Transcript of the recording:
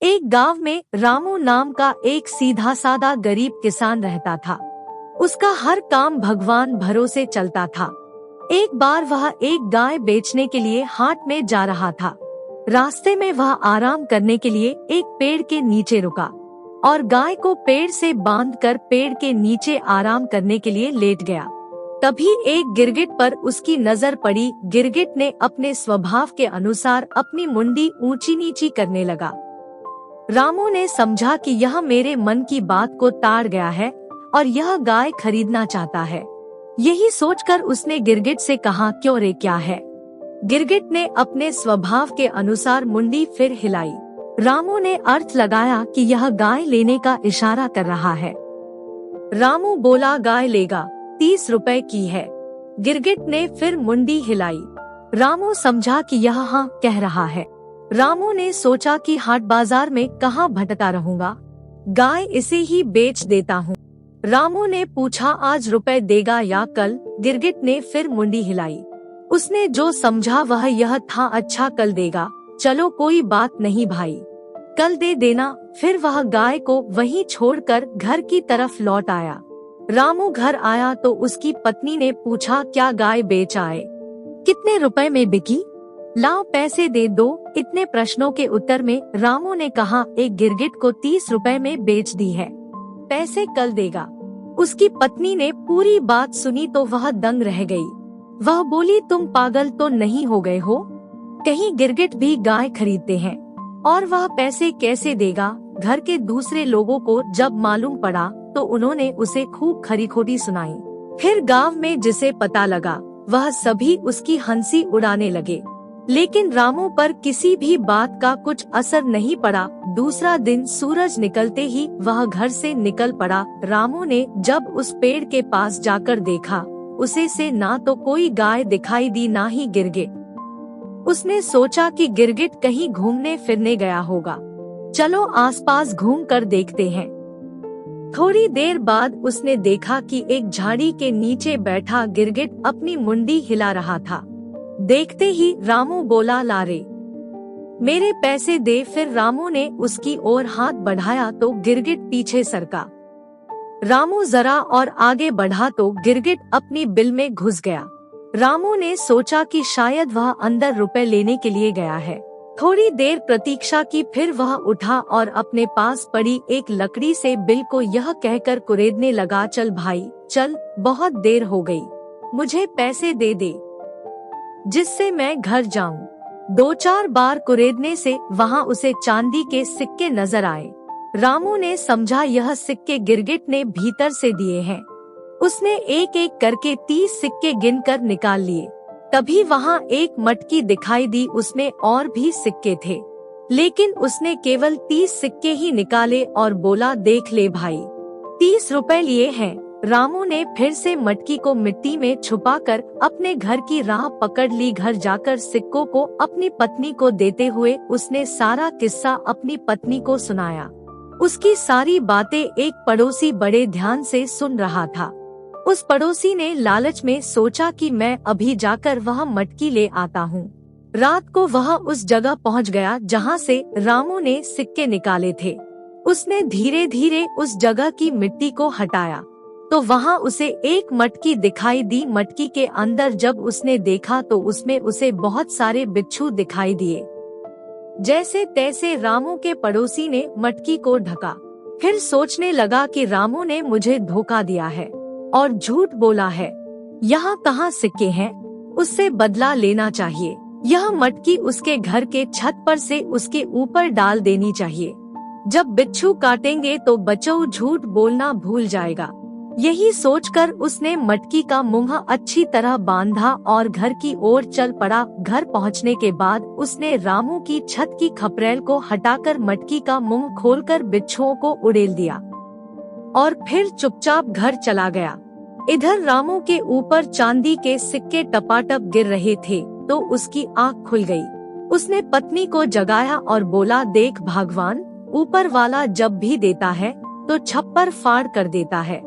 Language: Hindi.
एक गांव में रामू नाम का एक सीधा साधा गरीब किसान रहता था। उसका हर काम भगवान भरोसे चलता था। एक बार वह एक गाय बेचने के लिए हाट में जा रहा था। रास्ते में वह आराम करने के लिए एक पेड़ के नीचे रुका और गाय को पेड़ से बांधकर पेड़ के नीचे आराम करने के लिए लेट गया। तभी एक गिरगिट पर उसकी नजर पड़ी। गिरगिट ने अपने स्वभाव के अनुसार अपनी मुंडी ऊंची नीची करने लगा। रामू ने समझा कि यह मेरे मन की बात को ताड़ गया है और यह गाय खरीदना चाहता है। यही सोचकर उसने गिरगिट से कहा, क्यों रे, क्या है? गिरगिट ने अपने स्वभाव के अनुसार मुंडी फिर हिलाई। रामू ने अर्थ लगाया कि यह गाय लेने का इशारा कर रहा है। रामू बोला, गाय लेगा, 30 रुपए की है। गिरगिट ने फिर मुंडी हिलाई। रामू समझा कि यह हाँ कह रहा है। रामू ने सोचा कि हाट बाजार में कहाँ भटका रहूंगा, गाय इसे ही बेच देता हूँ। रामू ने पूछा, आज रुपए देगा या कल? गिरगिट ने फिर मुंडी हिलाई। उसने जो समझा वह यह था, अच्छा कल देगा, चलो कोई बात नहीं भाई, कल दे देना। फिर वह गाय को वहीं छोड़कर घर की तरफ लौट आया। रामू घर आया तो उसकी पत्नी ने पूछा, क्या गाय बेच आए? कितने रुपए में बिकी? लाओ पैसे दे दो। इतने प्रश्नों के उत्तर में रामू ने कहा, एक गिरगिट को 30 रुपए में बेच दी है, पैसे कल देगा। उसकी पत्नी ने पूरी बात सुनी तो वह दंग रह गई। वह बोली, तुम पागल तो नहीं हो गए हो? कहीं गिरगिट भी गाय खरीदते हैं और वह पैसे कैसे देगा? घर के दूसरे लोगों को जब मालूम पड़ा तो उन्होंने उसे खूब खरी-खोटी सुनाई। फिर गांव में जिसे पता लगा वह सभी उसकी हंसी उड़ाने लगे, लेकिन रामू पर किसी भी बात का कुछ असर नहीं पड़ा। दूसरा दिन सूरज निकलते ही वह घर से निकल पड़ा। रामू ने जब उस पेड़ के पास जाकर देखा, उसे से ना तो कोई गाय दिखाई दी ना ही गिरगिट। उसने सोचा कि गिरगिट कहीं घूमने फिरने गया होगा, चलो आसपास घूम कर देखते हैं। थोड़ी देर बाद उसने देखा कि एक झाड़ी के नीचे बैठा गिरगिट अपनी मुंडी हिला रहा था। देखते ही रामू बोला, ला रे, मेरे पैसे दे। फिर रामू ने उसकी ओर हाथ बढ़ाया तो गिरगिट पीछे सरका। रामू जरा और आगे बढ़ा तो गिरगिट अपनी बिल में घुस गया। रामू ने सोचा कि शायद वह अंदर रुपए लेने के लिए गया है। थोड़ी देर प्रतीक्षा की, फिर वह उठा और अपने पास पड़ी एक लकड़ी से बिल को यह कहकर कुरेदने लगा, चल भाई चल, बहुत देर हो गई, मुझे पैसे दे दे जिससे मैं घर जाऊं। 2-4 बार कुरेदने से वहां उसे चांदी के सिक्के नजर आए। रामू ने समझा यह सिक्के गिरगिट ने भीतर से दिए हैं। उसने एक एक करके 30 सिक्के गिनकर निकाल लिए। तभी वहां एक मटकी दिखाई दी, उसमें और भी सिक्के थे, लेकिन उसने केवल 30 सिक्के ही निकाले और बोला, देख ले भाई, 30 रुपए लिए हैं। रामू ने फिर से मटकी को मिट्टी में छुपाकर अपने घर की राह पकड़ ली। घर जाकर सिक्कों को अपनी पत्नी को देते हुए उसने सारा किस्सा अपनी पत्नी को सुनाया। उसकी सारी बातें एक पड़ोसी बड़े ध्यान से सुन रहा था। उस पड़ोसी ने लालच में सोचा कि मैं अभी जाकर वह मटकी ले आता हूँ। रात को वह उस जगह पहुँच गया जहाँ से रामू ने सिक्के निकाले थे। उसने धीरे धीरे उस जगह की मिट्टी को हटाया तो वहाँ उसे एक मटकी दिखाई दी। मटकी के अंदर जब उसने देखा तो उसमें उसे बहुत सारे बिच्छू दिखाई दिए। जैसे तैसे रामू के पड़ोसी ने मटकी को ढका। फिर सोचने लगा कि रामू ने मुझे धोखा दिया है और झूठ बोला है। यहाँ कहाँ सिक्के हैं? उससे बदला लेना चाहिए। यह मटकी उसके घर के छत पर से उसके ऊपर डाल देनी चाहिए। जब बिच्छू काटेंगे तो बचाऊ झूठ बोलना भूल जाएगा। यही सोचकर उसने मटकी का मुंह अच्छी तरह बांधा और घर की ओर चल पड़ा। घर पहुंचने के बाद उसने रामू की छत की खपरेल को हटाकर मटकी का मुंह खोलकर बिच्छुओं को उड़ेल दिया और फिर चुपचाप घर चला गया। इधर रामू के ऊपर चांदी के सिक्के टपाटप गिर रहे थे तो उसकी आँख खुल गई। उसने पत्नी को जगाया और बोला, देख भगवान, ऊपर वाला जब भी देता है तो छप्पर फाड़ कर देता है।